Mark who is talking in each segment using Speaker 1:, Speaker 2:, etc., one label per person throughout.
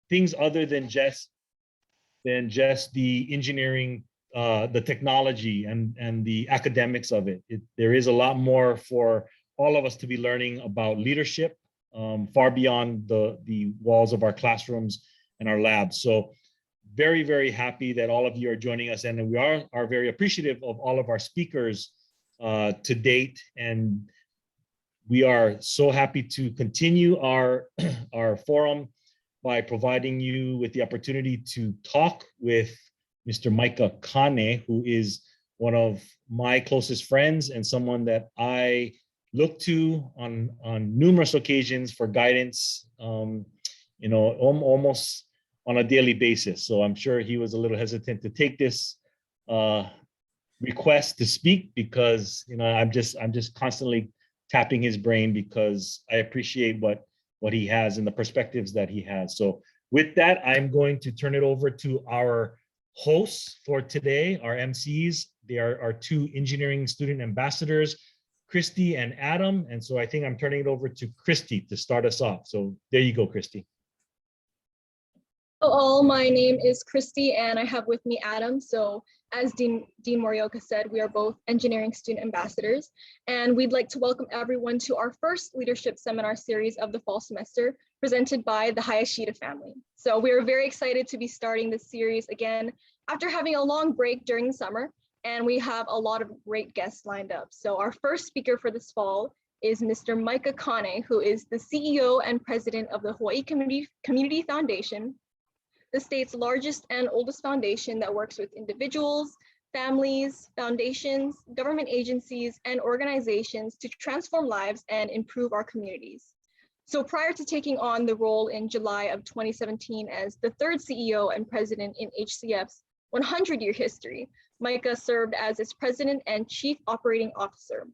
Speaker 1: things other than just the engineering, the technology and the academics of it. There is a lot more for all of us to be learning about leadership, far beyond the walls of our classrooms and our labs. So very, very happy that all of you are joining us, and we are very appreciative of all of our speakers to date. And we are so happy to continue our forum by providing you with the opportunity to talk with Mr. Micah Kane, who is one of my closest friends and someone that I look to on numerous occasions for guidance, almost on a daily basis. So I'm sure he was a little hesitant to take this request to speak, because I'm just constantly tapping his brain, because I appreciate what he has and the perspectives that he has. So with that, I'm going to turn it over to our hosts for today, our MCs. They are our two engineering student ambassadors, Christy and Adam. And so I think I'm turning it over to Christy to start us off. So there you go, Christy.
Speaker 2: Hello all, my name is Christy and I have with me Adam. So as Dean Morioka said, we are both engineering student ambassadors, and we'd like to welcome everyone to our first leadership seminar series of the fall semester, presented by the Hayashida family. So we are very excited to be starting this series again after having a long break during the summer, and we have a lot of great guests lined up. So our first speaker for this fall is Mr. Micah Kane, who is the CEO and president of the Hawaii Community Foundation, the state's largest and oldest foundation that works with individuals, families, foundations, government agencies, and organizations to transform lives and improve our communities. So prior to taking on the role in July of 2017 as the third CEO and president in HCF's 100-year history, Micah served as its president and chief operating officer.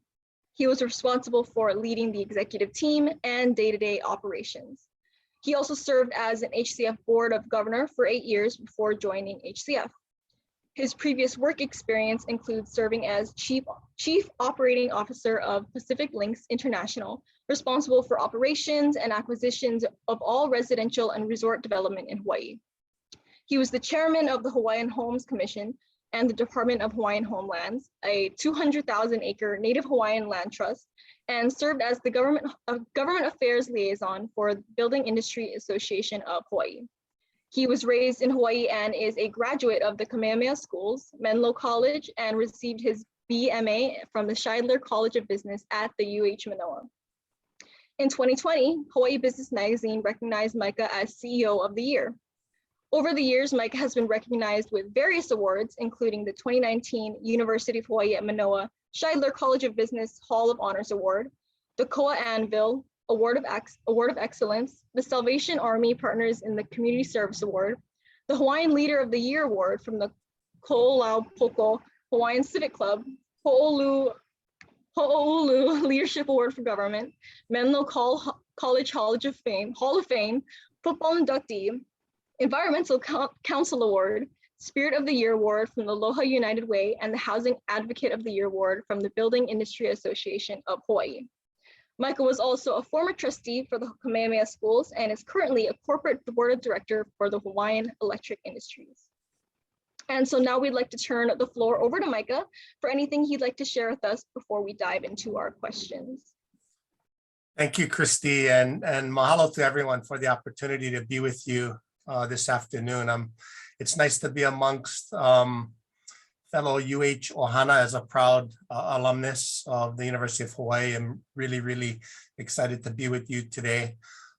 Speaker 2: He was responsible for leading the executive team and day-to-day operations. He also served as an HCF Board of Governor for 8 years before joining HCF. His previous work experience includes serving as Chief Operating Officer of Pacific Links International, responsible for operations and acquisitions of all residential and resort development in Hawaii. He was the chairman of the Hawaiian Homes Commission and the Department of Hawaiian Homelands, a 200,000-acre Native Hawaiian land trust, and served as the government affairs liaison for the Building Industry Association of Hawaii. He was raised in Hawaii and is a graduate of the Kamehameha Schools, Menlo College, and received his BMA from the Scheidler College of Business at the UH Manoa. In 2020, Hawaii Business Magazine recognized Micah as CEO of the Year. Over the years, Micah has been recognized with various awards, including the 2019 University of Hawaii at Manoa Scheidler College of Business Hall of Honors Award, the Koa Anvil Award of Excellence, the Salvation Army Partners in the Community Service Award, the Hawaiian Leader of the Year Award from the Ko'olaupoko Hawaiian Civic Club, Ho'oulu Leadership Award for Government, Menlo College Hall of Fame, Football Inductee, Environmental Council Award, Spirit of the Year Award from the Aloha United Way, and the Housing Advocate of the Year Award from the Building Industry Association of Hawaii. Micah was also a former trustee for the Kamehameha Schools and is currently a corporate board of director for the Hawaiian Electric Industries. And so now we'd like to turn the floor over to Micah for anything he'd like to share with us before we dive into our questions.
Speaker 3: Thank you, Christy, and mahalo to everyone for the opportunity to be with you this afternoon. It's nice to be amongst fellow UH Ohana as a proud alumnus of the University of Hawaii. I'm really excited to be with you today.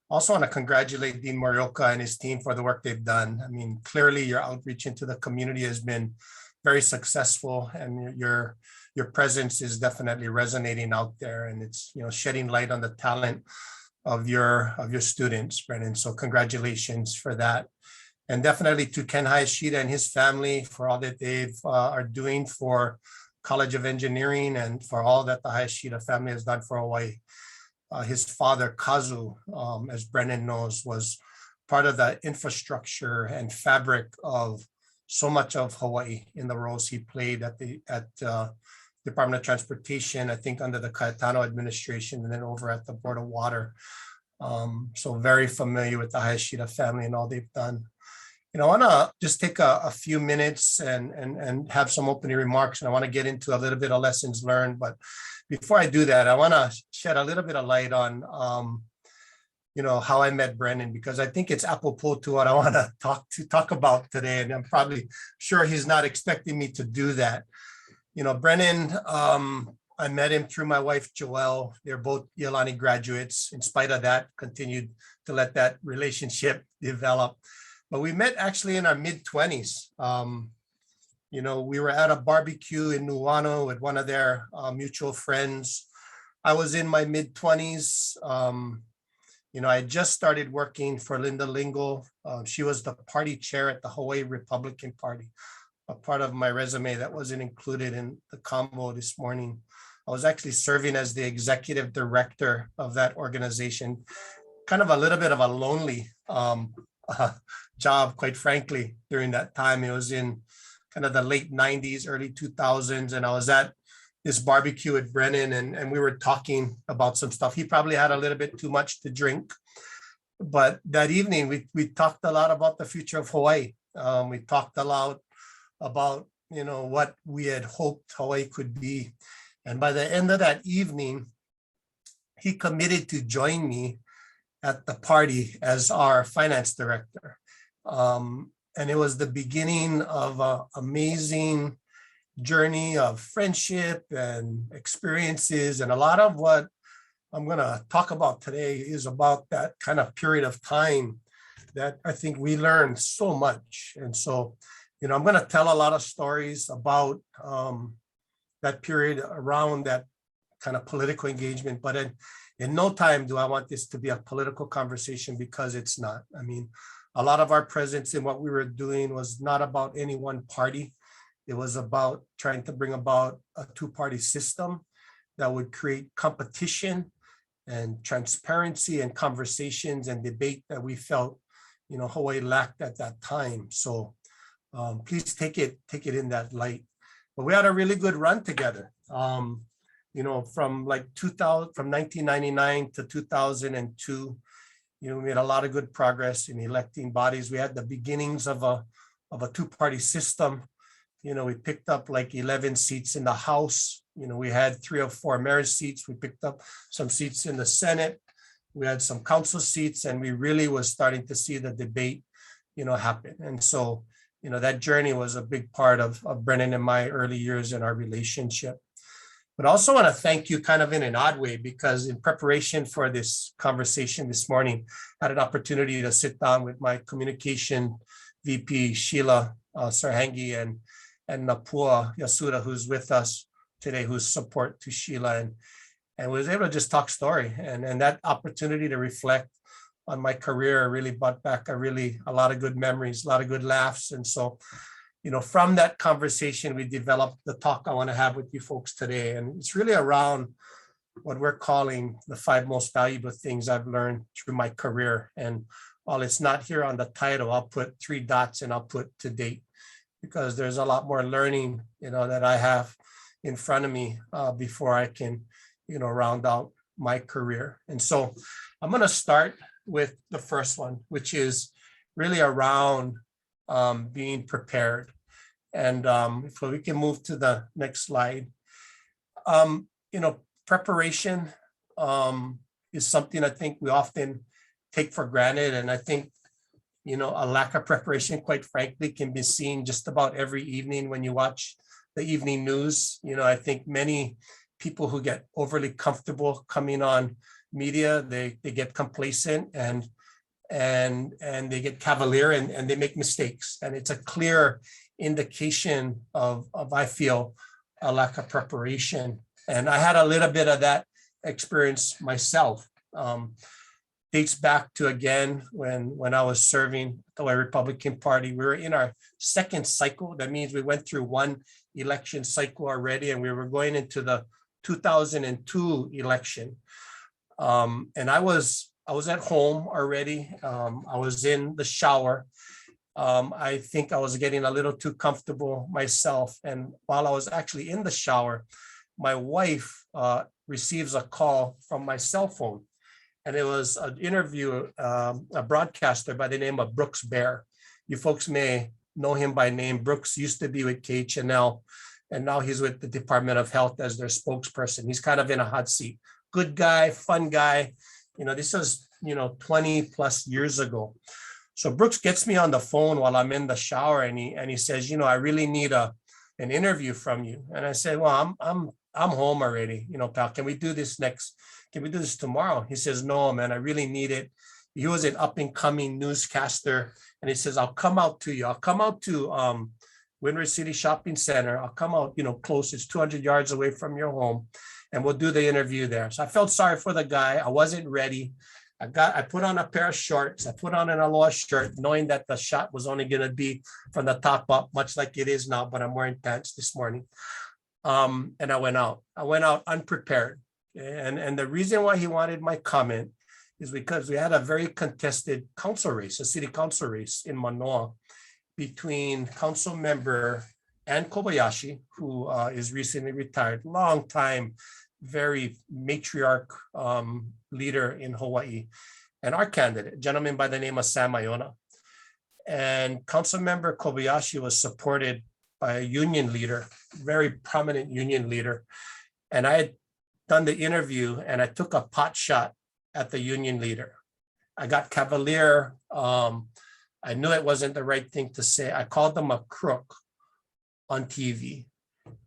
Speaker 3: Also want to congratulate Dean Morioka and his team for the work they've done. I mean, clearly your outreach into the community has been very successful, and your presence is definitely resonating out there, and it's shedding light on the talent of your students, Brennan. So congratulations for that. And definitely to Ken Hayashida and his family for all that they are doing for College of Engineering and for all that the Hayashida family has done for Hawaii. His father, Kazu, as Brennan knows, was part of the infrastructure and fabric of so much of Hawaii in the roles he played at Department of Transportation, I think under the Cayetano administration, and then over at the Board of Water. So very familiar with the Hayashida family and all they've done. I want to just take a few minutes and have some opening remarks. And I want to get into a little bit of lessons learned. But before I do that, I want to shed a little bit of light on, how I met Brennan, because I think it's apropos to what I want to talk about today. And I'm probably sure he's not expecting me to do that. Brennan, I met him through my wife, Joelle. They're both Yolani graduates. In spite of that, continued to let that relationship develop. But we met actually in our mid-20s. We were at a barbecue in Nuano with one of their mutual friends. I was in my mid-20s. I just started working for Lingle. She was the party chair at the Hawaii Republican Party, a part of my resume that wasn't included in the combo this morning. I was actually serving as the executive director of that organization, kind of a little bit of a lonely job, quite frankly, during that time. It was in kind of the late 90s, early 2000s, and I was at this barbecue with Brennan, and we were talking about some stuff. He probably had a little bit too much to drink, but that evening we talked a lot about the future of Hawaii. We talked a lot about what we had hoped Hawaii could be, and by the end of that evening, he committed to join me at the party as our finance director. And it was the beginning of an amazing journey of friendship and experiences. And a lot of what I'm going to talk about today is about that kind of period of time that I think we learned so much. And so, I'm going to tell a lot of stories about that period around that kind of political engagement. But in no time do I want this to be a political conversation, because it's not. I mean, a lot of our presence in what we were doing was not about any one party. It was about trying to bring about a two-party system that would create competition and transparency and conversations and debate that we felt, Hawaii lacked at that time. So please take it in that light. But we had a really good run together. From 1999 to 2002. We made a lot of good progress in electing bodies. We had the beginnings of a two-party system. We picked up like 11 seats in the House. We had 3 or 4 marriage seats. We picked up some seats in the Senate. We had some council seats, and we really was starting to see the debate, happen. And so, that journey was a big part of Brennan and my early years in our relationship. But I also want to thank you kind of in an odd way, because in preparation for this conversation this morning, I had an opportunity to sit down with my communication VP, Sheila Sarhangi, and Napua Yasuda, who's with us today, who's support to Sheila, and was able to just talk story. And that opportunity to reflect on my career really brought back a lot of good memories, a lot of good laughs. And so, from that conversation, we developed the talk I want to have with you folks today. And it's really around what we're calling the 5 most valuable things I've learned through my career. And while it's not here on the title, I'll put 3 dots and I'll put to date, because there's a lot more learning, that I have in front of me before I can, round out my career. And so I'm going to start with the first one, which is really around being prepared. And if we can move to the next slide, preparation is something I think we often take for granted. And I think, a lack of preparation, quite frankly, can be seen just about every evening when you watch the evening news. I think many people who get overly comfortable coming on media, they get complacent and they get cavalier and they make mistakes. And it's a clear indication of I feel, a lack of preparation. And I had a little bit of that experience myself. Dates back to, again, when I was serving the Hawaii Republican Party. We were in our 2nd cycle. That means we went through 1 election cycle already, and we were going into the 2002 election. And I was at home already. I was in the shower. I think I was getting a little too comfortable myself. And while I was actually in the shower, my wife receives a call from my cell phone. And it was an interview, a broadcaster by the name of Brooks Bear. You folks may know him by name. Brooks used to be with KHNL, and now he's with the Department of Health as their spokesperson. He's kind of in a hot seat. Good guy, fun guy. This was, 20 plus years ago. So Brooks gets me on the phone while I'm in the shower, and he says, I really need an interview from you. And I said, well, I'm home already, pal. Can we do this tomorrow? He says, no, man, I really need it. He was an up and coming newscaster. And he says, I'll come out to you. I'll come out to Windward City Shopping Center. I'll come out, close. It's 200 yards away from your home, and we'll do the interview there. So I felt sorry for the guy. I wasn't ready. I put on a pair of shorts. I put on an Aloha shirt, knowing that the shot was only going to be from the top up, much like it is now, but I'm wearing pants this morning. And I went out. Unprepared. And the reason why he wanted my comment is because we had a very contested council race, a city council race in Manoa, between council member Ann Kobayashi, who is recently retired, long time, very matriarch leader in Hawaii, and our candidate, a gentleman by the name of Sam Iona. And council member Kobayashi was supported by a union leader, very prominent union leader. And I had done the interview, and I took a pot shot at the union leader. I got cavalier. I knew it wasn't the right thing to say. I called them a crook on TV.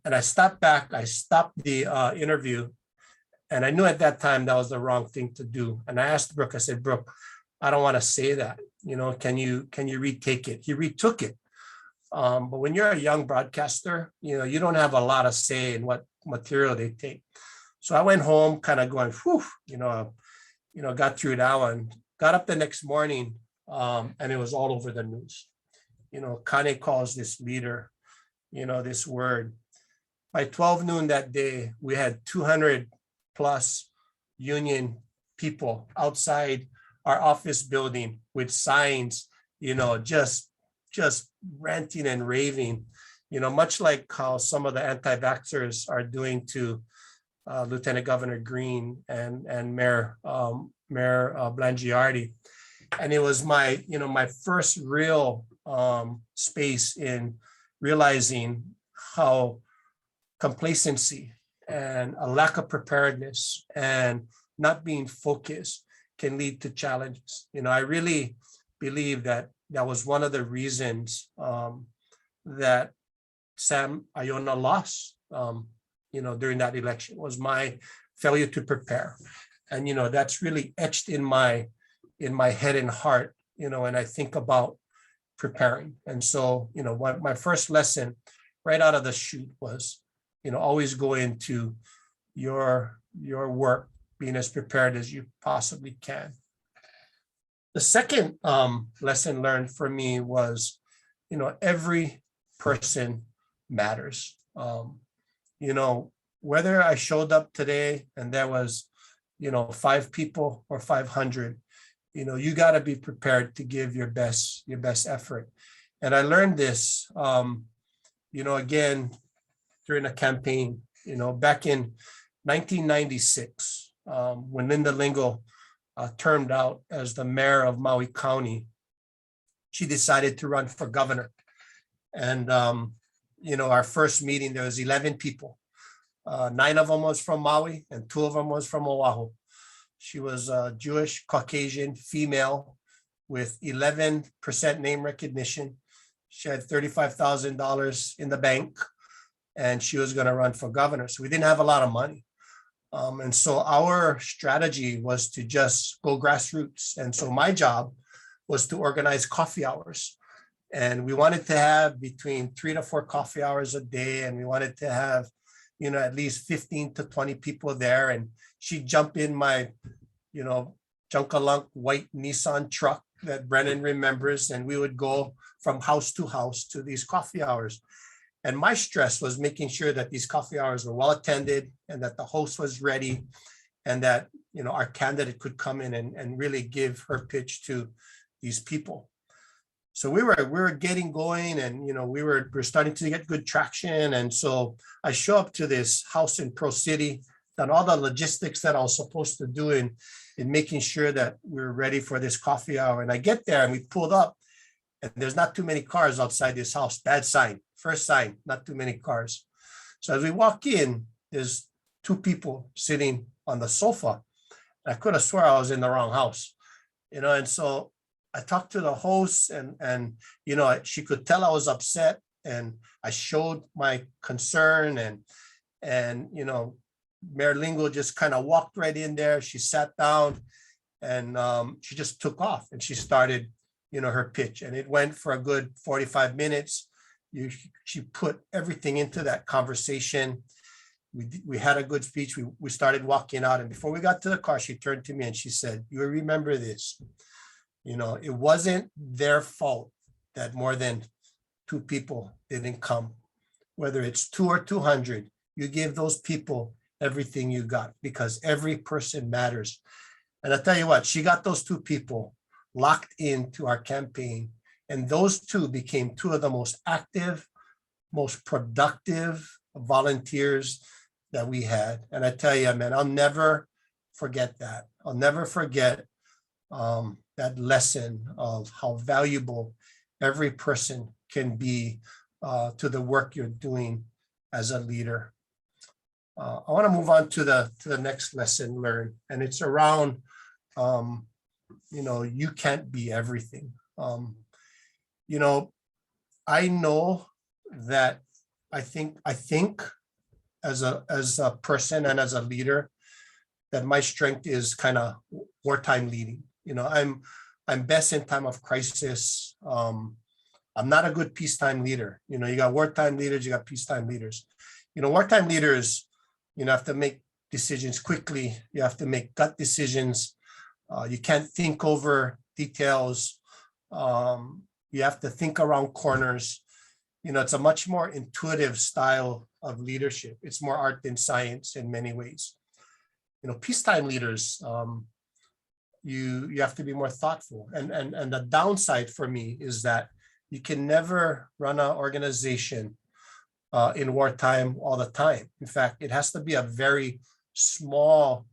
Speaker 3: And I stopped back. I stopped the interview. And I knew at that time that was the wrong thing to do. And I asked Brooke, I said, Brooke, I don't want to say that. Can you retake it? He retook it. But when you're a young broadcaster, you don't have a lot of say in what material they take. So I went home kind of going, whew, got through that one, got up the next morning, and it was all over the news. Kane calls this leader, this word. By 12 noon that day, we had 200 plus union people outside our office building with signs, just ranting and raving, much like how some of the anti-vaxxers are doing to Lieutenant Governor Green and Mayor Blangiardi. And it was my first real space in realizing how complacency and a lack of preparedness and not being focused can lead to challenges. I really believe that was one of the reasons that Sam Iona lost, during that election, was my failure to prepare. And, that's really etched in my head and heart, and I think about preparing. And so, my first lesson right out of the chute was, always go into your work being as prepared as you possibly can. The second lesson learned for me was, every person matters. Whether I showed up today and there was, 5 people or 500, you got to be prepared to give your best effort. And I learned this, again, during a campaign, back in 1996, when Lingle termed out as the mayor of Maui County, she decided to run for governor. And, our first meeting, there was 11 people. 9 of them was from Maui and 2 of them was from Oahu. She was Jewish, Caucasian, female with 11% name recognition. She had $35,000 in the bank, and she was going to run for governor. So we didn't have a lot of money. And so our strategy was to just go grassroots. And so my job was to organize coffee hours. And we wanted to have between 3 to 4 coffee hours a day. And we wanted to have, at least 15 to 20 people there. And she'd jump in my, junkalunk white Nissan truck that Brennan remembers. And we would go from house to these coffee hours. And my stress was making sure that these coffee hours were well attended and that the host was ready and that, our candidate could come in and really give her pitch to these people. So we were getting going, and we're starting to get good traction. And so I show up to this house in Pro City done all the logistics that I was supposed to do in making sure that we were ready for this coffee hour. And I get there and we pulled up and there's not too many cars outside this house. Bad sign. First sign, not too many cars. So as we walk in, there's two people sitting on the sofa. I could have swore I was in the wrong house, and so I talked to the host and she could tell I was upset, and I showed my concern, and Mayor Lingle just kind of walked right in there. She sat down and she just took off and she started, her pitch, and it went for a good 45 minutes. She put everything into that conversation. We had a good speech. We started walking out, and before we got to the car, she turned to me and she said, "You remember this? It wasn't their fault that more than two people didn't come. Whether it's 2 or 200, you give those people everything you got, because every person matters." And I tell you what, she got those two people locked into our campaign, and those two became two of the most active, most productive volunteers that we had. And I tell you, man, I'll never forget that. I'll never forget that lesson of how valuable every person can be to the work you're doing as a leader. I want to move on to the next lesson learned, and it's around, you can't be everything. I know that I think as a person and as a leader, that my strength is kind of wartime leading. I'm best in time of crisis. I'm not a good peacetime leader. You got wartime leaders, you got peacetime leaders. Wartime leaders, have to make decisions quickly. You have to make gut decisions. You can't think over details. You have to think around corners. It's a much more intuitive style of leadership. It's more art than science in many ways. Peacetime leaders, you have to be more thoughtful. And the downside for me is that you can never run an organization in wartime all the time. In fact, it has to be a very small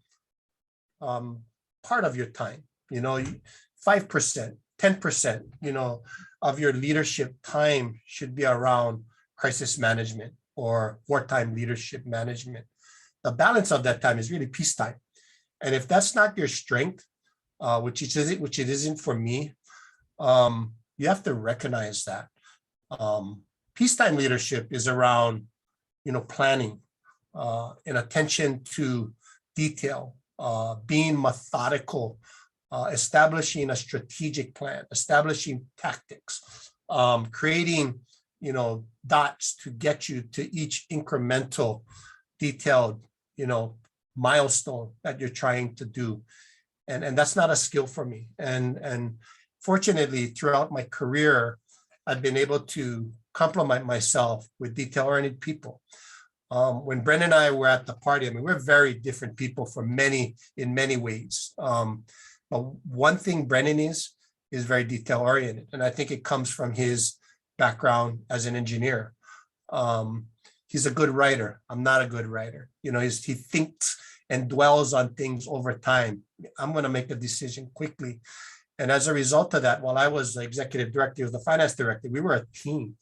Speaker 3: part of your time. 5%, 10%, of your leadership time should be around crisis management or wartime leadership management. The balance of that time is really peacetime. And if that's not your strength, which it isn't for me, you have to recognize that. Peacetime leadership is around, planning, and attention to detail, being methodical, establishing a strategic plan, establishing tactics, creating, dots to get you to each incremental, detailed, milestone that you're trying to do. And that's not a skill for me. And fortunately, throughout my career, I've been able to complement myself with detail-oriented people. When Brennan and I were at the party, we're very different people in many ways. But one thing Brennan is very detail-oriented. And I think it comes from his background as an engineer. He's a good writer. I'm not a good writer. He thinks and dwells on things over time. I'm going to make a decision quickly. And as a result of that, while I was the executive director, he was the finance director, we were a team.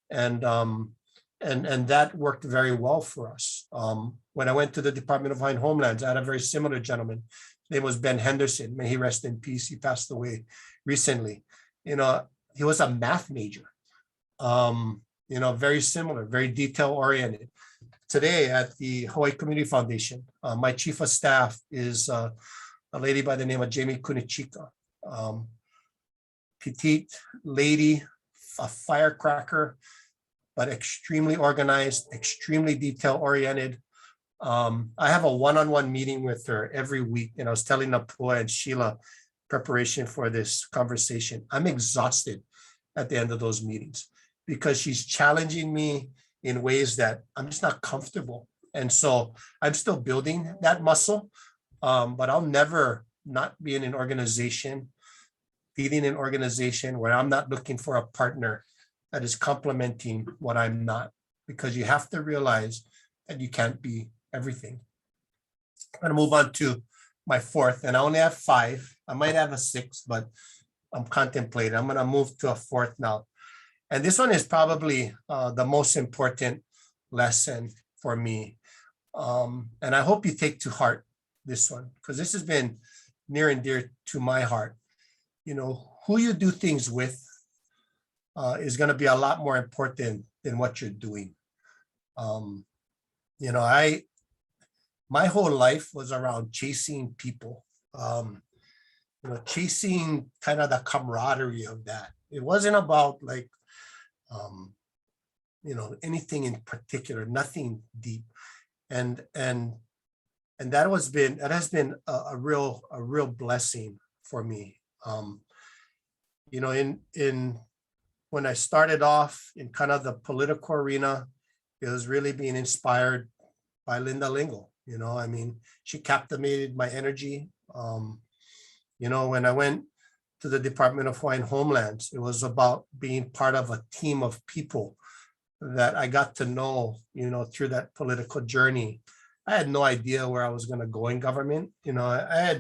Speaker 3: And that worked very well for us. When I went to the Department of Homelands, I had a very similar gentleman. His name was Ben Henderson. May he rest in peace. He passed away recently. He was a math major. Very similar, very detail oriented. Today at the Hawaii Community Foundation, my chief of staff is a lady by the name of Jamie Kunichika. Petite lady, a firecracker, but extremely organized, extremely detail oriented. I have a one-on-one meeting with her every week. And I was telling Napua and Sheila, preparation for this conversation, I'm exhausted at the end of those meetings because she's challenging me in ways that I'm just not comfortable. And so I'm still building that muscle, but I'll never not be in an organization, leading an organization where I'm not looking for a partner that is complementing what I'm not, because you have to realize that you can't be everything. I'm going to move on to my fourth, and I only have five. I might have a sixth, but I'm contemplating. I'm going to move to a fourth now. And this one is probably the most important lesson for me. And I hope you take to heart this one, because this has been near and dear to my heart. Who you do things with is going to be a lot more important than what you're doing. My whole life was around chasing people, chasing kind of the camaraderie of that. It wasn't about like, anything in particular, nothing deep. And that has been a real blessing for me. When I started off in kind of the political arena, it was really being inspired by Lingle. She captivated my energy. When I went to the Department of Hawaiian Homelands, it was about being part of a team of people that I got to know, through that political journey. I had no idea where I was going to go in government. I had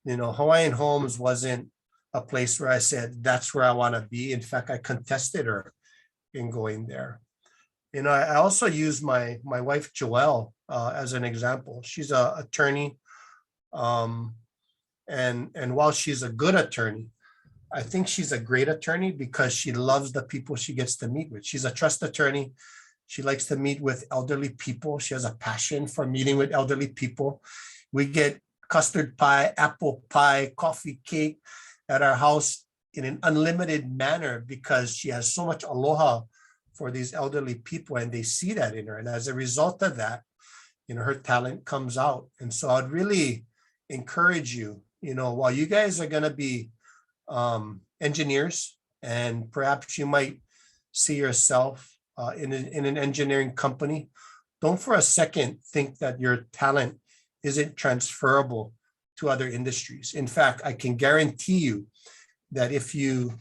Speaker 3: Hawaiian Homes wasn't a place where I said, that's where I want to be. In fact, I contested her in going there. I also use my wife, Joelle, as an example. She's an attorney. And while she's a good attorney, I think she's a great attorney because she loves the people she gets to meet with. She's a trust attorney. She likes to meet with elderly people. She has a passion for meeting with elderly people. We get custard pie, apple pie, coffee cake at our house in an unlimited manner because she has so much aloha for these elderly people, and they see that in her. And as a result of that, her talent comes out. And so I'd really encourage you, while you guys are going to be engineers, and perhaps you might see yourself in an engineering company, don't for a second think that your talent isn't transferable to other industries. In fact, I can guarantee you that if you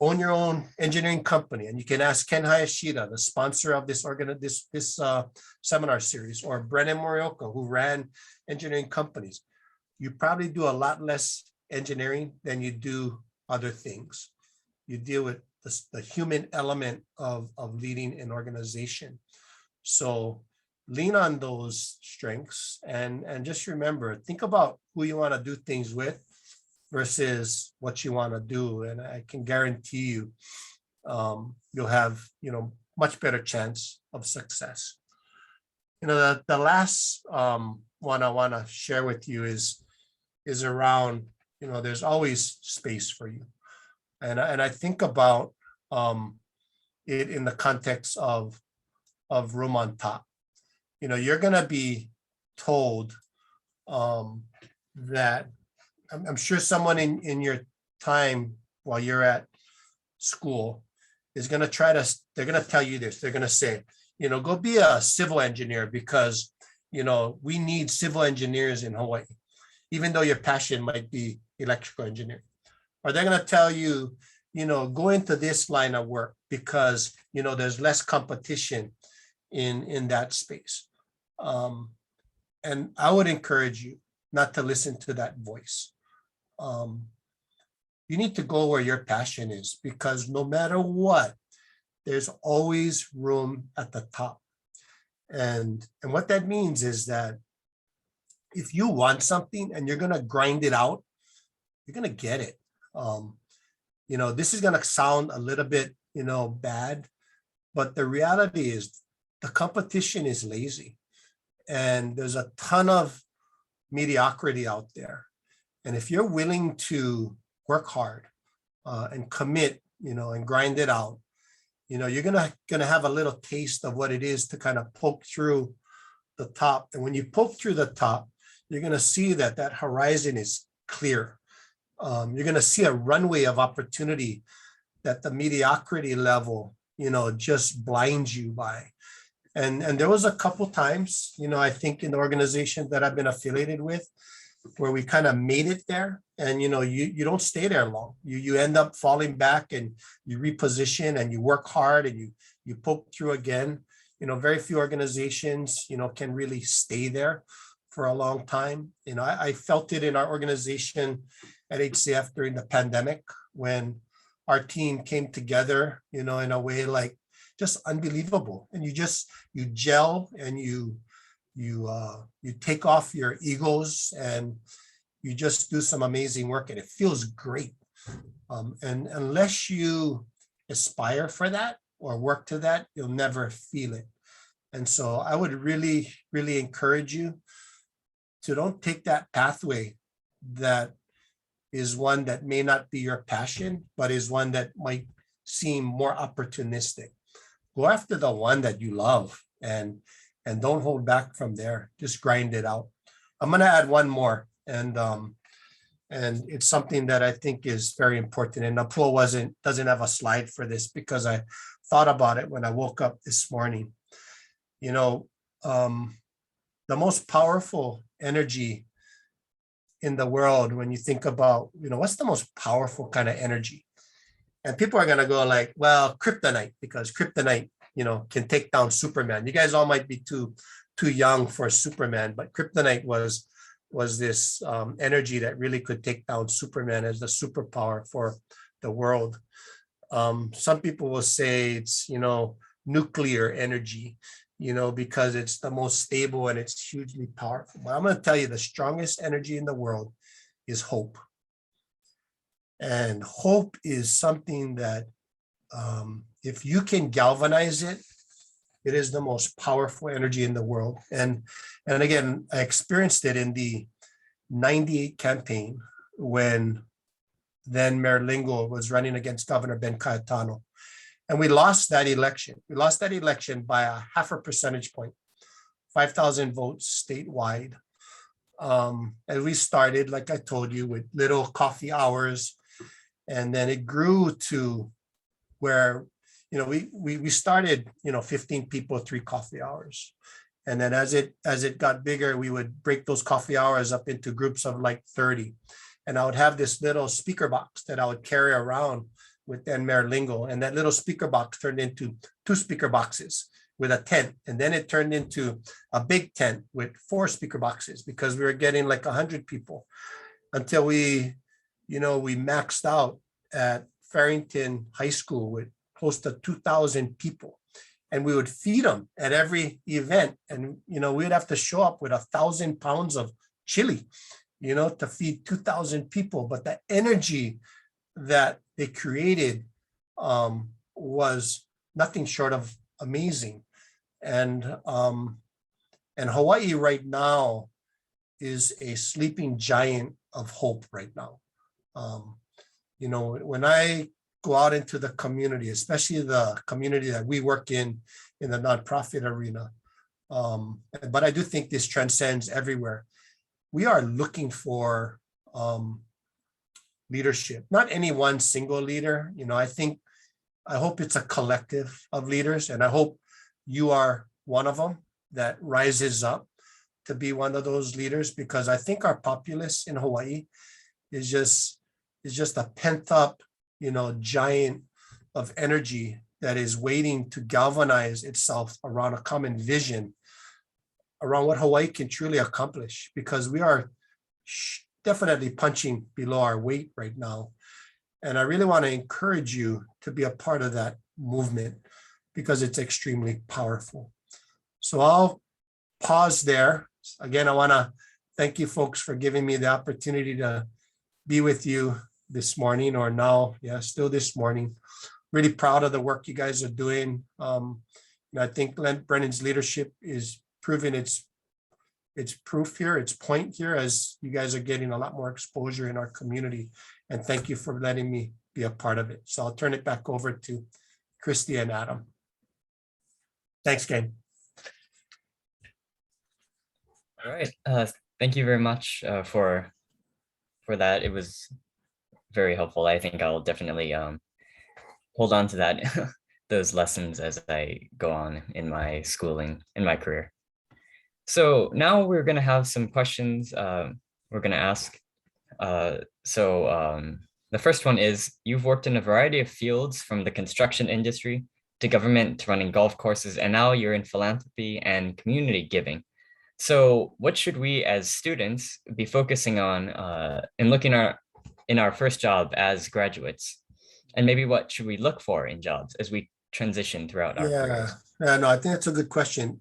Speaker 3: own your own engineering company, and you can ask Ken Hayashida, the sponsor of this seminar series, or Brennan Morioka, who ran engineering companies, you probably do a lot less engineering than you do other things. You deal with the human element of leading an organization. So lean on those strengths and just remember, think about who you want to do things with versus what you want to do. And I can guarantee you, you'll have, much better chance of success. The last one I want to share with you is around, there's always space for you. And I think about it in the context of room on top. You're going to be told that I'm sure someone in your time while you're at school is going to they're going to tell you this. They're going to say, go be a civil engineer because, we need civil engineers in Hawaii, even though your passion might be electrical engineering. Or they're going to tell you, go into this line of work because, there's less competition in that space. And I would encourage you not to listen to that voice. You need to go where your passion is, because no matter what, there's always room at the top. And what that means is that if you want something and you're going to grind it out, you're going to get it. This is going to sound a little bit, bad, but the reality is the competition is lazy and there's a ton of mediocrity out there. And if you're willing to work hard and commit, and grind it out, you're gonna have a little taste of what it is to kind of poke through the top. And when you poke through the top, you're gonna see that horizon is clear. You're gonna see a runway of opportunity that the mediocrity level, just blinds you by. And there was a couple times, I think in the organization that I've been affiliated with, where we kind of made it there, and you don't stay there long. You end up falling back and you reposition and you work hard and you poke through again. Very few organizations can really stay there for a long time. You know, I felt it in our organization at HCF during the pandemic when our team came together, you know, in a way like just unbelievable. And you gel and you take off your egos and you just do some amazing work and it feels great. And unless you aspire for that or work to that, you'll never feel it. And so I would really, really encourage you to don't take that pathway that is one that may not be your passion, but is one that might seem more opportunistic. Go after the one that you love and don't hold back from there. Just grind it out. I'm going to add one more, and it's something that I think is very important. And Napul doesn't have a slide for this because I thought about it when I woke up this morning. You know, the most powerful energy in the world, when you think about, you know, what's the most powerful kind of energy? And people are going to go like, well, kryptonite, because kryptonite, you know, can take down Superman. You guys all might be too young for Superman, but kryptonite was this energy that really could take down Superman as the superpower for the world. Some people will say it's, you know, nuclear energy, you know, because it's the most stable and it's hugely powerful. But I'm going to tell you, the strongest energy in the world is hope. And hope is something that if you can galvanize it, it is the most powerful energy in the world. And again, I experienced it in the 98 campaign when then Mayor Lingle was running against Governor Ben Cayetano. And we lost that election. We lost that election by a 0.5 percentage point, 5,000 votes statewide. And we started, like I told you, with little coffee hours. And then it grew to where, you know, we started, you know, 15 people, 3 coffee hours. And then as it got bigger, we would break those coffee hours up into groups of like 30. And I would have this little speaker box that I would carry around with then Mayor Lingle. And that little speaker box turned into 2 speaker boxes with a tent. And then it turned into a big tent with 4 speaker boxes because we were getting like 100 people until we maxed out at Farrington High School with close to 2,000 people. And we would feed them at every event. And, you know, we'd have to show up with 1,000 pounds of chili, you know, to feed 2,000 people. But the energy that they created was nothing short of amazing. And Hawaii right now is a sleeping giant of hope right now. You know, when I go out into the community, especially the community that we work in the nonprofit arena, but I do think this transcends everywhere. We are looking for leadership, not any one single leader. You know, I hope it's a collective of leaders, and I hope you are one of them that rises up to be one of those leaders, because I think our populace in Hawaii is just a pent up, you know, giant of energy that is waiting to galvanize itself around a common vision around what Hawaii can truly accomplish, because we are definitely punching below our weight right now. And I really want to encourage you to be a part of that movement because it's extremely powerful. So I'll pause there. Again, I want to thank you folks for giving me the opportunity to be with you this morning, or now, still this morning. Really proud of the work you guys are doing. I think Brennan's leadership is proving its proof here, its point here, as you guys are getting a lot more exposure in our community. And thank you for letting me be a part of it. So I'll turn it back over to Christy and Adam. Thanks, Kane.
Speaker 4: All right. Thank you very much for that. It was very helpful. I think I'll definitely hold on to that those lessons as I go on in my schooling, in my career. So now we're going to have some questions we're going to ask. The first one is, you've worked in a variety of fields, from the construction industry to government to running golf courses, and now you're in philanthropy and community giving. So what should we as students be focusing on in looking in our first job as graduates? And maybe what should we look for in jobs as we transition throughout our
Speaker 3: Yeah,
Speaker 4: careers?
Speaker 3: yeah, no, I think that's a good question.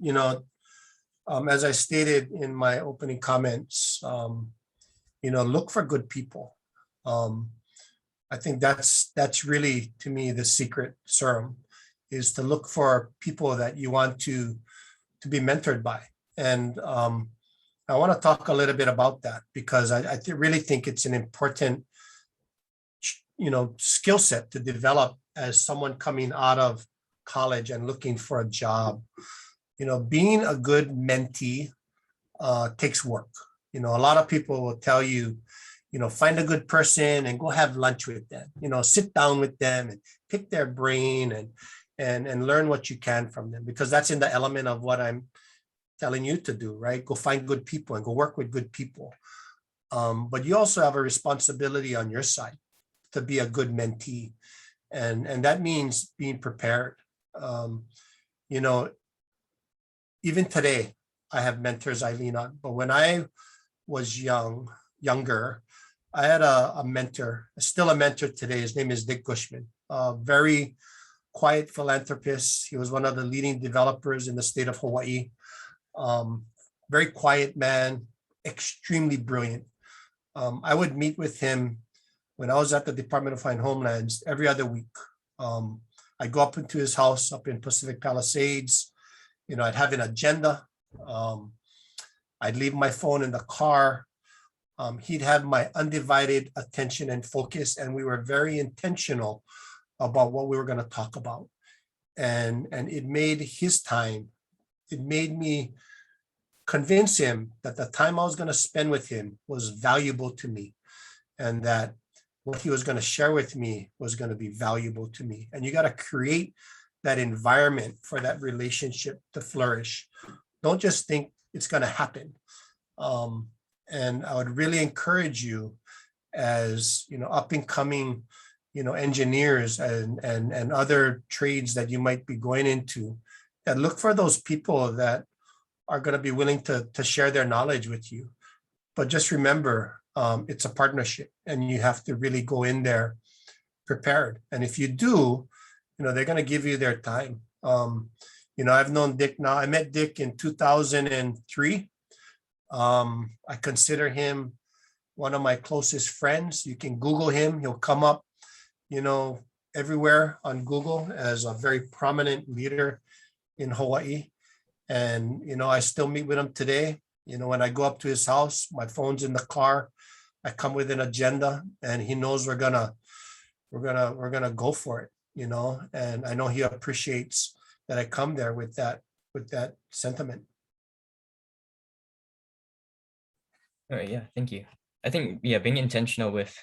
Speaker 3: As I stated in my opening comments, look for good people. Um, I think that's really, to me, the secret serum is to look for people that you want to be mentored by. And I want to talk a little bit about that because really think it's an important, skill set to develop as someone coming out of college and looking for a job. Being a good mentee takes work. A lot of people will tell you, find a good person and go have lunch with them, sit down with them and pick their brain and learn what you can from them, because that's in the element of what I'm telling you to do, right? Go find good people and go work with good people. But you also have a responsibility on your side to be a good mentee. And that means being prepared. You know, Even today, I have mentors I lean on. But when I was younger, I had a mentor, still a mentor today. His name is Dick Gushman, a very quiet philanthropist. He was one of the leading developers in the state of Hawaii. Very quiet man, extremely brilliant. I would meet with him when I was at the Department of Fine Homelands every other week. I'd go up into his house up in Pacific Palisades. I'd have an agenda. I'd leave my phone in the car. He'd have my undivided attention and focus, and we were very intentional about what we were going to talk about. And it made his time, it made me convince him that the time I was going to spend with him was valuable to me, and that what he was going to share with me was going to be valuable to me. And you got to create that environment for that relationship to flourish. Don't just think it's going to happen. And I would really encourage you, as up and coming, engineers and other trades that you might be going into, that look for those people that are going to be willing to share their knowledge with you. But just remember, it's a partnership, and you have to really go in there prepared. And if you do, they're going to give you their time. I've known Dick now. I met Dick in 2003. I consider him one of my closest friends. You can Google him. He'll come up, everywhere on Google as a very prominent leader in Hawaii. And, I still meet with him today. When I go up to his house, my phone's in the car. I come with an agenda, and he knows we're gonna go for it, and I know he appreciates that I come there with that sentiment.
Speaker 4: All right, yeah, thank you. I think, yeah, being intentional with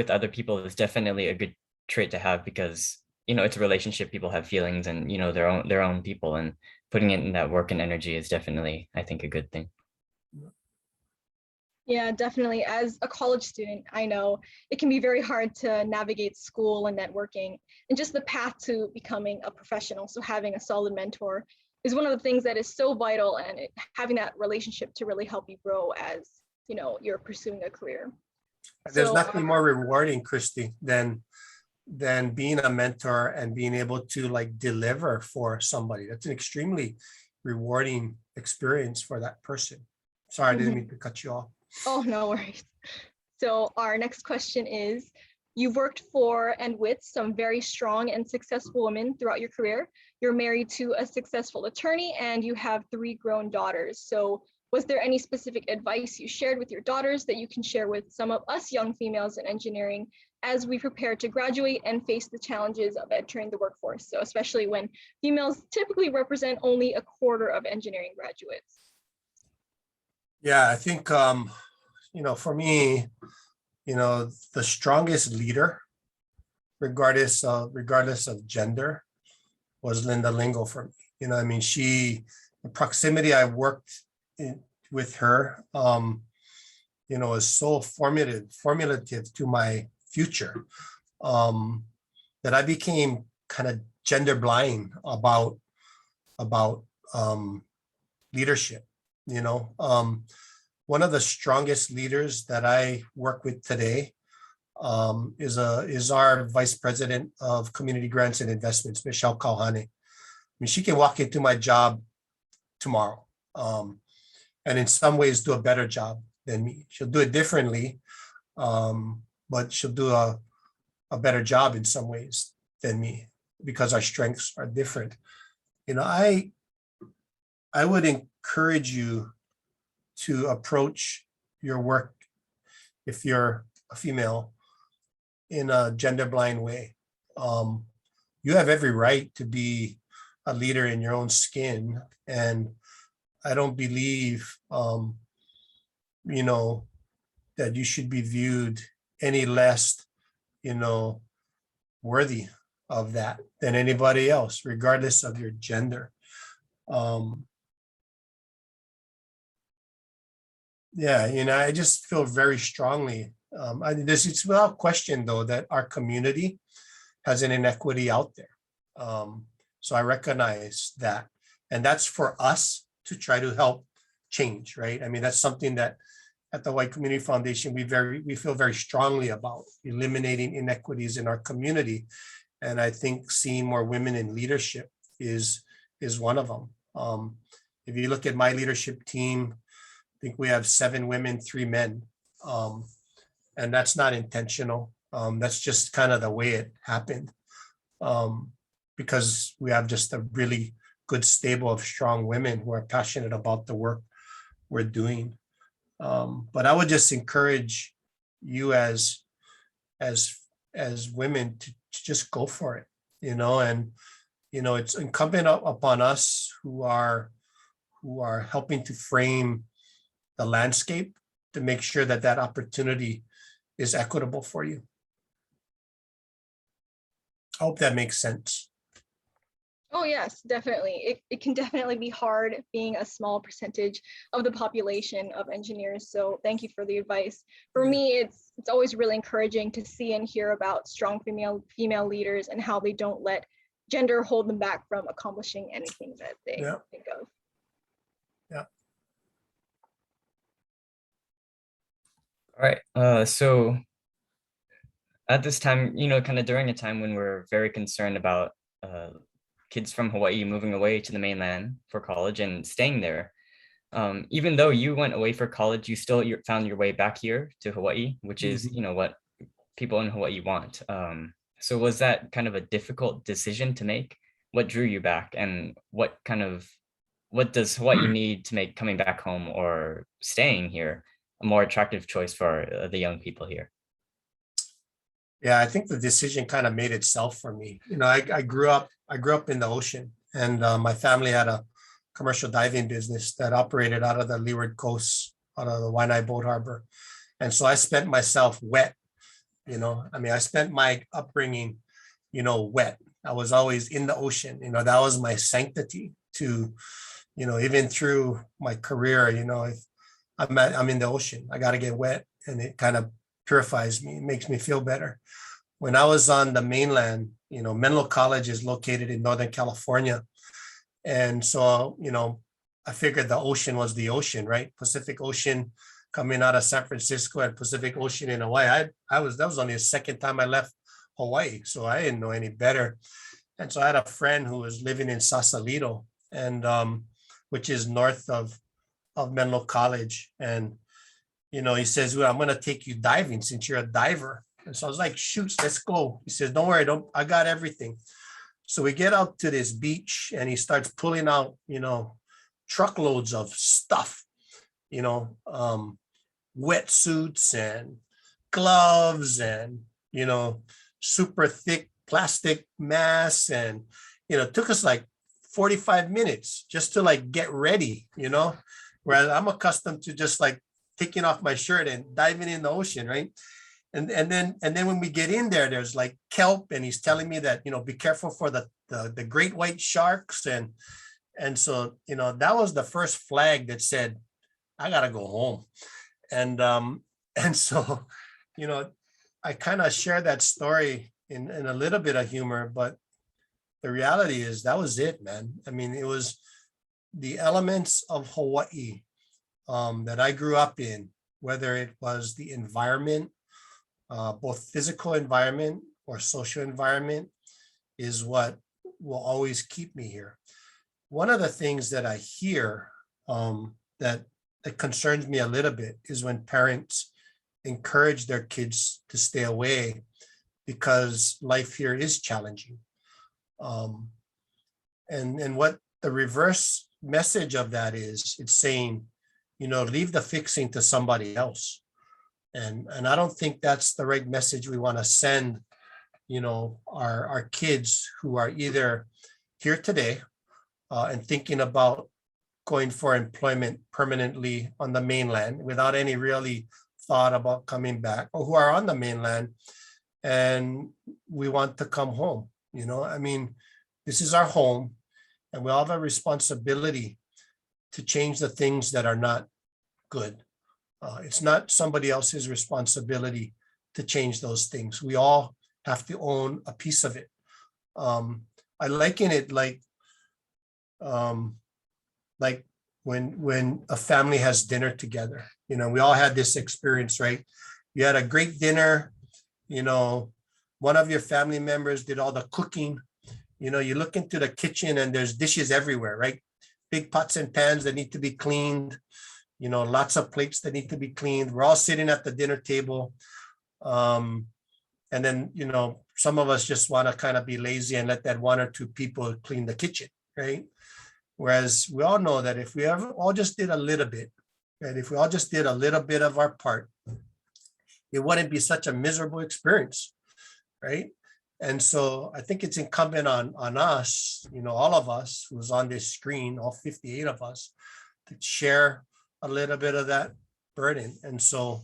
Speaker 4: other people is definitely a good trait to have, because it's a relationship. People have feelings, and their own people, and putting it in that work and energy is definitely, I think, a good thing.
Speaker 2: Yeah, definitely. As a college student, I know it can be very hard to navigate school and networking and just the path to becoming a professional. So having a solid mentor is one of the things that is so vital, and having that relationship to really help you grow as you're pursuing a career.
Speaker 3: There's nothing more rewarding, Christy, than being a mentor and being able to deliver for somebody. That's an extremely rewarding experience for that person. Sorry, I didn't mean to cut you off.
Speaker 2: Oh, no worries. So our next question is, you've worked for and with some very strong and successful women throughout your career. You're married to a successful attorney, and you have 3 grown daughters. So was there any specific advice you shared with your daughters that you can share with some of us young females in engineering as we prepare to graduate and face the challenges of entering the workforce? So especially when females typically represent only 1/4 of engineering graduates.
Speaker 3: Yeah, I think, for me, the strongest leader, regardless of gender, was Lingle for me. The proximity I worked with her, is so formulative to my future, that I became kind of gender blind about leadership. One of the strongest leaders that I work with today is our vice president of community grants and investments, Michelle Kauhane. I mean, she can walk into my job tomorrow, and in some ways do a better job than me. She'll do it differently, but she'll do a better job in some ways than me because our strengths are different. I would encourage you to approach your work, if you're a female, in a gender blind way. You have every right to be a leader in your own skin. And I don't believe, that you should be viewed any less, worthy of that than anybody else, regardless of your gender. I just feel very strongly. It's without question, though, that our community has an inequity out there. So I recognize that. And that's for us to try to help change, right? I mean, that's something that at the White Community Foundation, we feel very strongly about, eliminating inequities in our community. And I think seeing more women in leadership is one of them. If you look at my leadership team, I think we have 7 women, 3 men. And that's not intentional. That's just kind of the way it happened. Because we have just a really good stable of strong women who are passionate about the work we're doing. But I would just encourage you as women to just go for it, and it's incumbent upon us who are helping to frame the landscape to make sure that opportunity is equitable for you. I hope that makes sense.
Speaker 2: Oh, yes, definitely. It can definitely be hard being a small percentage of the population of engineers. So thank you for the advice. For me, it's always really encouraging to see and hear about strong female leaders and how they don't let gender hold them back from accomplishing anything that they think of.
Speaker 3: Yeah.
Speaker 4: All right. So at this time, kind of during a time when we're very concerned about kids from Hawaii moving away to the mainland for college and staying there. Even though you went away for college, you still found your way back here to Hawaii, which is, what people in Hawaii want. So was that kind of a difficult decision to make? What drew you back, and what does Hawaii need to make coming back home or staying here a more attractive choice for the young people here?
Speaker 3: Yeah, I think the decision kind of made itself for me. I grew up in the ocean, and my family had a commercial diving business that operated out of the Leeward Coast, out of the Waianae Boat Harbor. And so I spent myself wet, I spent my upbringing, wet. I was always in the ocean, that was my sanctity to, even through my career, if I'm in the ocean, I got to get wet, and it kind of purifies me. It makes me feel better. When I was on the mainland, Menlo College is located in Northern California. And so, I figured the ocean was the ocean, right? Pacific Ocean coming out of San Francisco and Pacific Ocean in Hawaii. That was only the second time I left Hawaii, so I didn't know any better. And so I had a friend who was living in Sausalito, and which is north of Menlo College. And he says, well, I'm going to take you diving since you're a diver. And so I was like, shoot, let's go. He says, don't worry, I got everything. So we get out to this beach, and he starts pulling out, truckloads of stuff, wetsuits and gloves and, super thick plastic masks. And, it took us like 45 minutes just to like get ready, whereas I'm accustomed to just like taking off my shirt and diving in the ocean, right? And then when we get in there, there's like kelp, and he's telling me that, be careful for the great white sharks. And so, that was the first flag that said, I gotta go home. And so, I kind of share that story in a little bit of humor, but the reality is that was it, man. I mean, it was the elements of Hawaii that I grew up in, whether it was the environment, both physical environment or social environment, is what will always keep me here. One of the things that I hear that concerns me a little bit is when parents encourage their kids to stay away because life here is challenging. And what the reverse message of that is, it's saying, leave the fixing to somebody else. And I don't think that's the right message we want to send, our kids who are either here today and thinking about going for employment permanently on the mainland without any really thought about coming back, or who are on the mainland and we want to come home. This is our home, and we all have a responsibility to change the things that are not good. It's not somebody else's responsibility to change those things. We all have to own a piece of it. I liken it like when a family has dinner together. We all had this experience, right? You had a great dinner. One of your family members did all the cooking. You look into the kitchen and there's dishes everywhere, right? Big pots and pans that need to be cleaned. Lots of plates that need to be cleaned. We're all sitting at the dinner table. And then, some of us just want to kind of be lazy and let that one or two people clean the kitchen, right? Whereas we all know that if we ever all just did a little bit, right? If we all just did a little bit of our part, it wouldn't be such a miserable experience, right? And so I think it's incumbent on us, all of us who's on this screen, all 58 of us, to share a little bit of that burden. And so,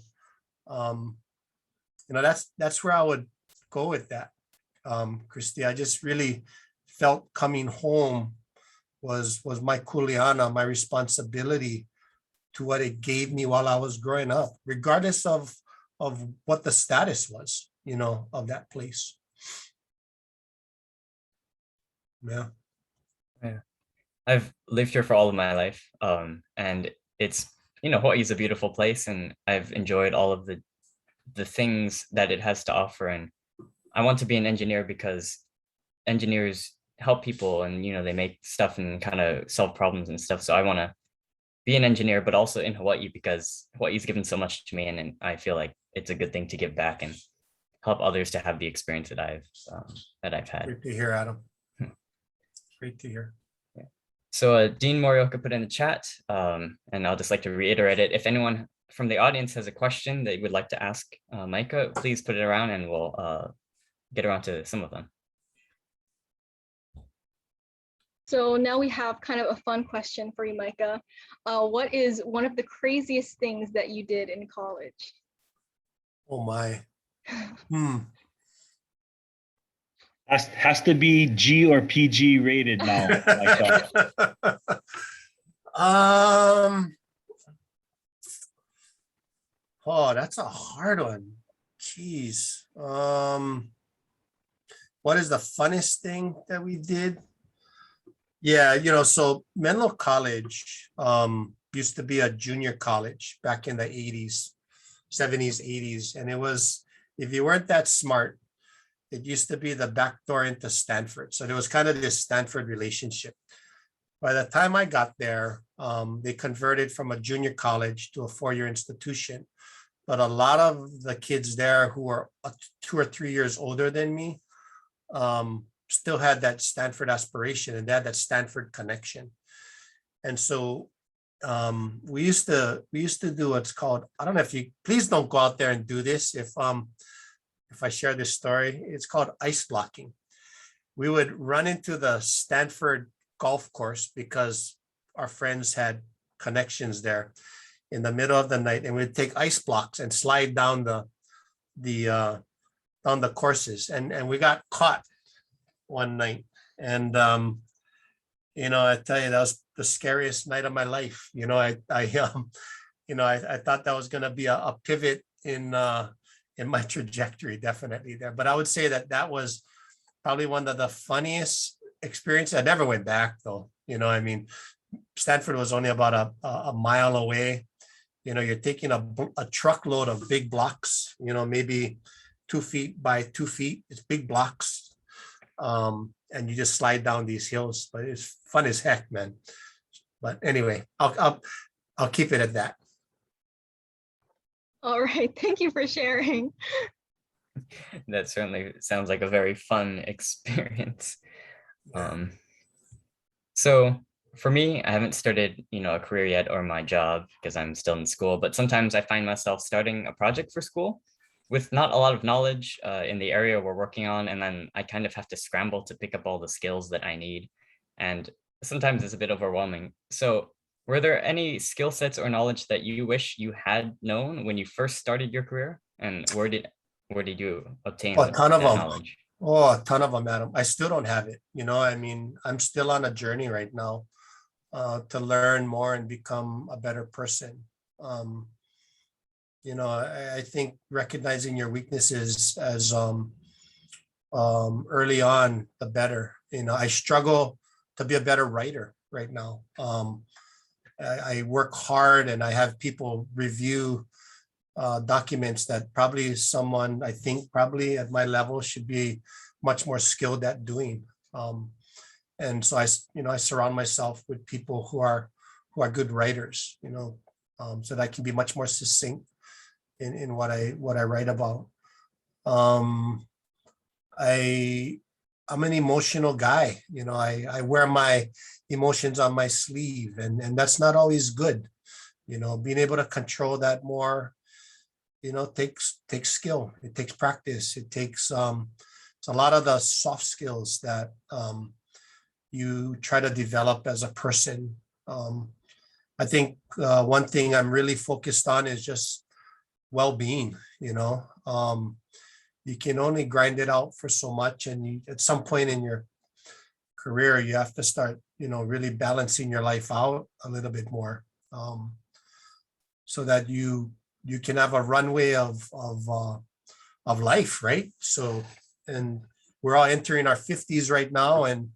Speaker 3: that's where I would go with that. Christy, I just really felt coming home was my kuleana, my responsibility to what it gave me while I was growing up, regardless of what the status was, of that place. Yeah.
Speaker 4: I've lived here for all of my life. And it's, Hawaii is a beautiful place, and I've enjoyed all of the things that it has to offer. And I want to be an engineer because engineers help people, and they make stuff and kind of solve problems and stuff. So I want to be an engineer, but also in Hawaii because Hawaii's given so much to me, and I feel like it's a good thing to give back and help others to have the experience that I've had.
Speaker 3: Great to hear, Adam. Great to hear.
Speaker 4: Yeah. So Dean Morioka put in the chat, and I'll just like to reiterate it. If anyone from the audience has a question they would like to ask Micah, please put it around and we'll get around to some of them.
Speaker 2: So now we have kind of a fun question for you, Micah. What is one of the craziest things that you did in college?
Speaker 3: Oh my.
Speaker 1: Has to be G or PG rated now.
Speaker 3: Oh, that's a hard one. Jeez. What is the funnest thing that we did? Yeah, so Menlo College used to be a junior college back in the 80s, 70s, 80s. And it was, if you weren't that smart, it used to be the back door into Stanford. So there was kind of this Stanford relationship. By the time I got there, they converted from a junior college to a four-year institution. But a lot of the kids there who were 2 or 3 years older than me still had that Stanford aspiration, and they had that Stanford connection. And so we used to do what's called, I don't know if you, please don't go out there and do this if I share this story, it's called ice blocking. We would run into the Stanford golf course because our friends had connections there in the middle of the night, and we'd take ice blocks and slide down the courses. And we got caught one night. And I tell you, that was the scariest night of my life. I thought that was going to be a pivot in my trajectory, definitely there. But I would say that was probably one of the funniest experiences. I never went back though, Stanford was only about a mile away. You're taking a truckload of big blocks, maybe 2 feet by 2 feet. It's big blocks. And you just slide down these hills, but it's fun as heck, man. But anyway, I'll keep it at that.
Speaker 2: All right, thank you for sharing.
Speaker 4: That certainly sounds like a very fun experience. So for me, I haven't started, a career yet or my job because I'm still in school, but sometimes I find myself starting a project for school with not a lot of knowledge in the area we're working on. And then I kind of have to scramble to pick up all the skills that I need. And sometimes it's a bit overwhelming. So were there any skill sets or knowledge that you wish you had known when you first started your career? And where did you obtain
Speaker 3: A ton of
Speaker 4: that
Speaker 3: them.
Speaker 4: knowledge?
Speaker 3: Oh, a ton of them, Adam. I still don't have it. I'm still on a journey right now to learn more and become a better person. I think recognizing your weaknesses as early on, the better. I struggle to be a better writer right now. I work hard and I have people review documents that probably someone, I think probably at my level, should be much more skilled at doing. And so I surround myself with people who are good writers, so that I can be much more succinct in what I write about. I'm an emotional guy. I wear my emotions on my sleeve, and that's not always good. Being able to control that more, takes skill. It takes practice. It takes it's a lot of the soft skills that you try to develop as a person. I think one thing I'm really focused on is just well-being. You can only grind it out for so much, and at some point in your career, you have to start, really balancing your life out a little bit more, so that you can have a runway of life, right? So, and we're all entering our 50s right now, and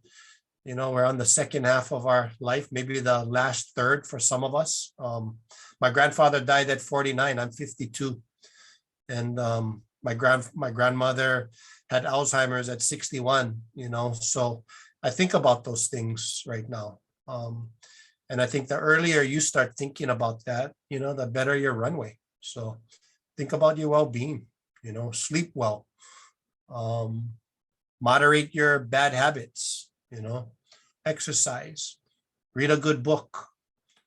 Speaker 3: we're on the second half of our life, maybe the last third for some of us. My grandfather died at 49. I'm 52, and my grandmother had Alzheimer's at 61. So I think about those things right now. And I think the earlier you start thinking about that, the better your runway. So think about your well-being, sleep well, moderate your bad habits, exercise, read a good book,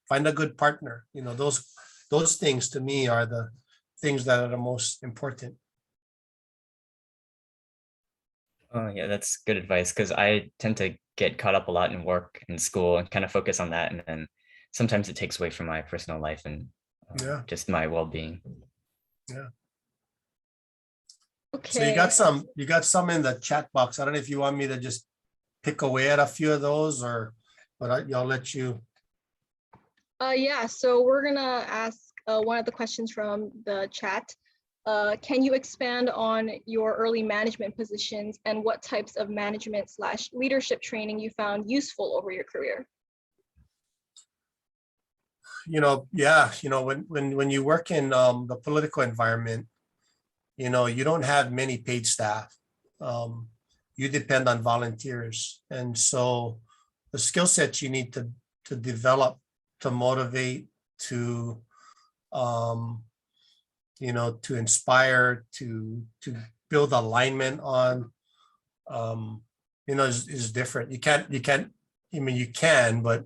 Speaker 3: find a good partner. Those things to me are the things that are the most important.
Speaker 4: Oh yeah, that's good advice, because I tend to get caught up a lot in work and school and kind of focus on that, and then sometimes it takes away from my personal life and just my well-being.
Speaker 3: Yeah.
Speaker 2: Okay.
Speaker 3: So you got some in the chat box. I don't know if you want me to just pick away at a few of those, but I'll let you.
Speaker 2: Yeah, so we're gonna ask one of the questions from the chat. Can you expand on your early management positions and what types of management/leadership training you found useful over your career?
Speaker 3: When you work in the political environment, you don't have many paid staff. You depend on volunteers. And so the skill sets you need to develop, to motivate, to to inspire, to build alignment on, is different. You can, you can, but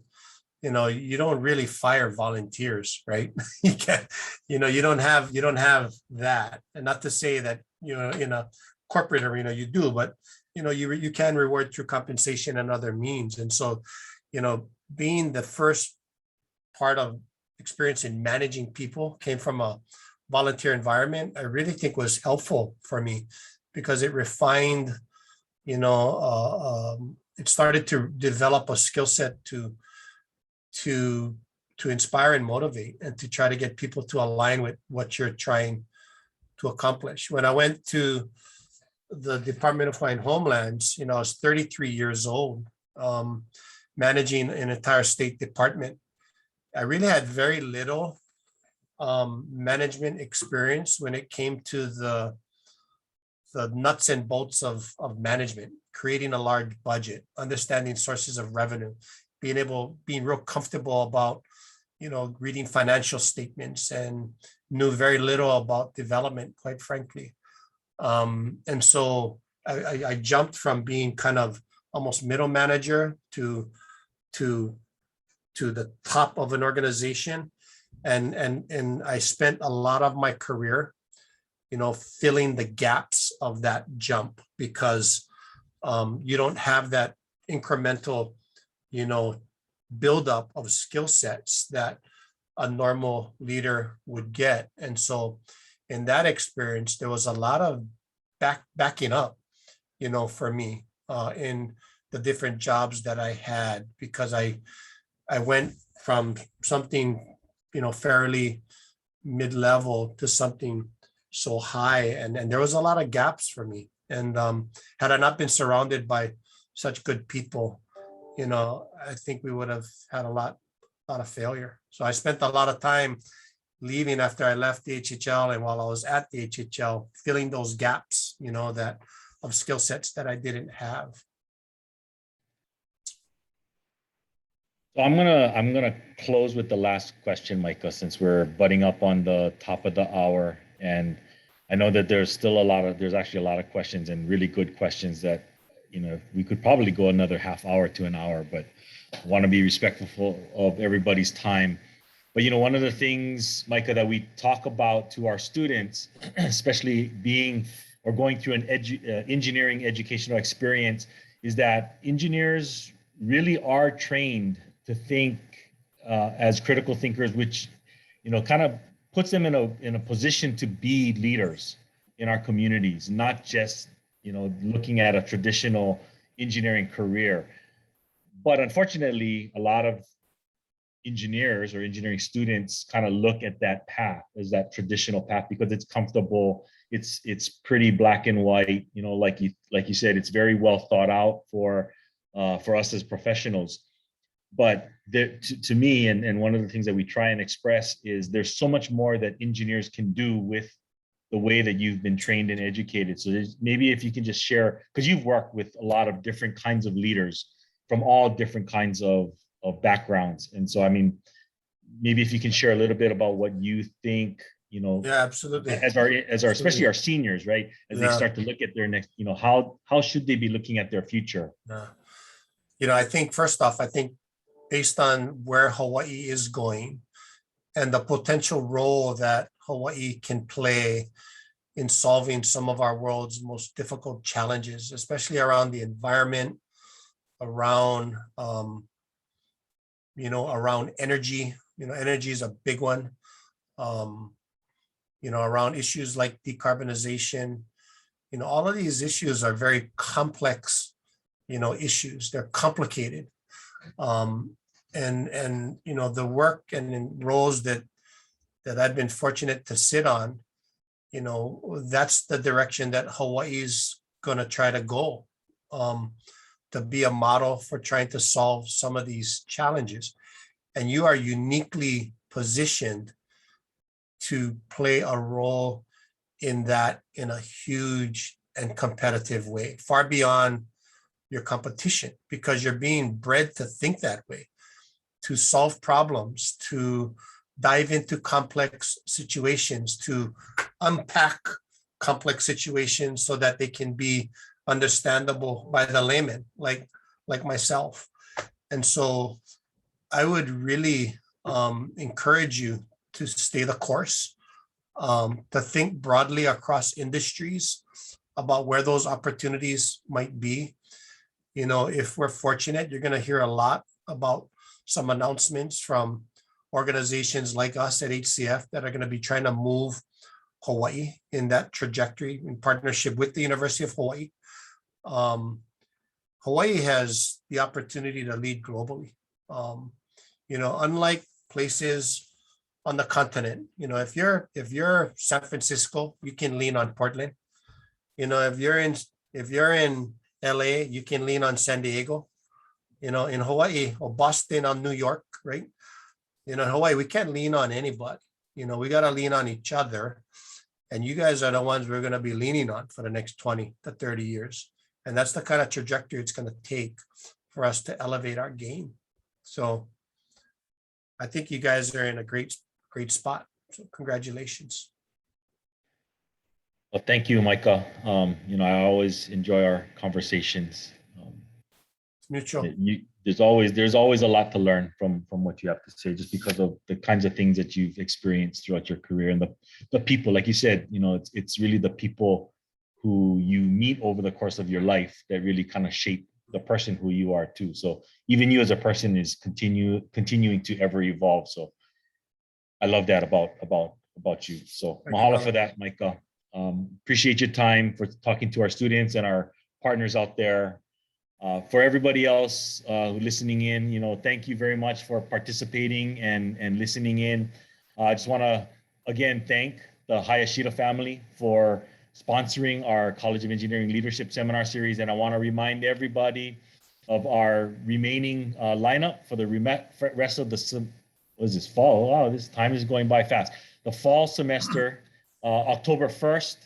Speaker 3: you don't really fire volunteers, right? You can't, you don't have that. And not to say that, in a corporate arena you do, but you can reward through compensation and other means. And so, being the first part of experience in managing people came from a volunteer environment, I really think was helpful for me, because it refined, it started to develop a skill set to inspire and motivate, and to try to get people to align with what you're trying to accomplish. When I went to the Department of Homelands, I was 33 years old. managing an entire state department. I really had very little management experience when it came to the nuts and bolts of management, creating a large budget, understanding sources of revenue, being real comfortable about, reading financial statements, and knew very little about development, quite frankly. And so I jumped from being kind of almost middle manager to the top of an organization. And I spent a lot of my career, filling the gaps of that jump, because you don't have that incremental, buildup of skill sets that a normal leader would get. And so in that experience, there was a lot of backing up, for me in the different jobs that I had, because I went from something, fairly mid-level to something so high, and there was a lot of gaps for me. And had I not been surrounded by such good people, I think we would have had a lot of failure. So I spent a lot of time leaving after I left the HHL, and while I was at the HHL, filling those gaps, that of skill sets that I didn't have.
Speaker 1: So I'm gonna close with the last question, Micah, since we're butting up on the top of the hour, and I know that there's actually a lot of questions, and really good questions that, we could probably go another half hour to an hour, but I want to be respectful of everybody's time. But one of the things, Micah, that we talk about to our students, especially being or going through an engineering educational experience, is that engineers really are trained to think as critical thinkers, which kind of puts them in a position to be leaders in our communities, not just looking at a traditional engineering career. But unfortunately, a lot of engineers or engineering students kind of look at that path as that traditional path because it's comfortable, it's pretty black and white, like you said, it's very well thought out for us as professionals. But to me, and one of the things that we try and express is there's so much more that engineers can do with the way that you've been trained and educated. So maybe if you can just share, because you've worked with a lot of different kinds of leaders from all different kinds of backgrounds. And so, I mean, maybe if you can share a little bit about what you think,
Speaker 3: Yeah, absolutely.
Speaker 1: as our especially our seniors, right? As they start to look at their next, how should they be looking at their future?
Speaker 3: I think first off, based on where Hawaii is going and the potential role that Hawaii can play in solving some of our world's most difficult challenges, especially around the environment, around around energy. Energy is a big one. Around issues like decarbonization. All of these issues are very complex, issues. They're complicated. And the work and roles that I've been fortunate to sit on, that's the direction that Hawaii's going to try to go, to be a model for trying to solve some of these challenges. And you are uniquely positioned to play a role in that in a huge and competitive way, far beyond your competition, because you're being bred to think that way, to solve problems, to dive into complex situations, to unpack complex situations so that they can be understandable by the layman, like myself. And so I would really encourage you to stay the course, to think broadly across industries about where those opportunities might be. If we're fortunate, you're going to hear a lot about some announcements from organizations like us at HCF that are going to be trying to move Hawaii in that trajectory in partnership with the University of Hawaii. Hawaii has the opportunity to lead globally. Unlike places on the continent, if you're San Francisco, you can lean on Portland. If you're in LA, you can lean on San Diego. You know, in Hawaii or Boston or New York, right? You know, in Hawaii, we can't lean on anybody. You know, we got to lean on each other. And you guys are the ones we're going to be leaning on for the next 20 to 30 years. And that's the kind of trajectory it's going to take for us to elevate our game. So I think you guys are in a great spot. So congratulations.
Speaker 1: Well, thank you, Micah. You know, I always enjoy our conversations.
Speaker 3: It's mutual.
Speaker 1: There's always a lot to learn from what you have to say, just because of the kinds of things that you've experienced throughout your career, and the people, like you said, you know, it's really the people who you meet over the course of your life that really kind of shape the person who you are too. So even you as a person is continuing to ever evolve. So I love that about you. So mahalo for that, Micah. Appreciate your time for talking to our students and our partners out there. For everybody else listening in, you know, thank you very much for participating and listening in. I just want to again thank the Hayashida family for sponsoring our College of Engineering Leadership Seminar Series, and I want to remind everybody of our remaining lineup for the rest of the fall. Wow, this time is going by fast. The fall semester, October 1st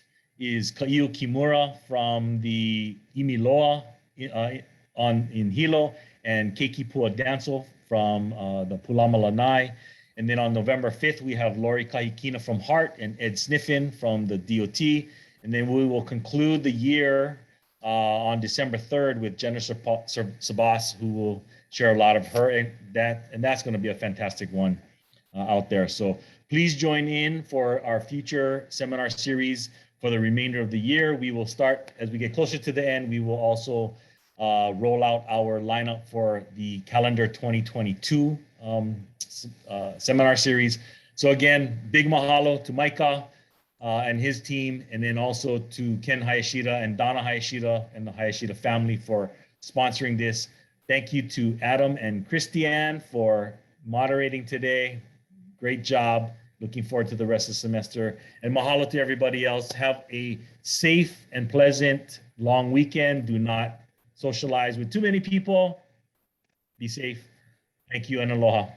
Speaker 1: is Kaiu Kimura from the Imiloa in Hilo, and Keiki Pua Dancel from the Pulama Lanai. And then on November 5th, we have Lori Kahikina from Hart and Ed Sniffin from the DOT. And then we will conclude the year on December 3rd with Jenna Sabas, who will share a lot of her, and that's going to be a fantastic one out there. So please join in for our future seminar series for the remainder of the year. We will start, as we get closer to the end, we will also roll out our lineup for the calendar 2022 seminar series. So again, big mahalo to Micah and his team, and then also to Ken Hayashida and Donna Hayashida and the Hayashida family for sponsoring this. Thank you to Adam and Christiane for moderating today. Great job. Looking forward to the rest of the semester. And mahalo to everybody else. Have a safe and pleasant long weekend. Do not socialize with too many people. Be safe. Thank you and aloha.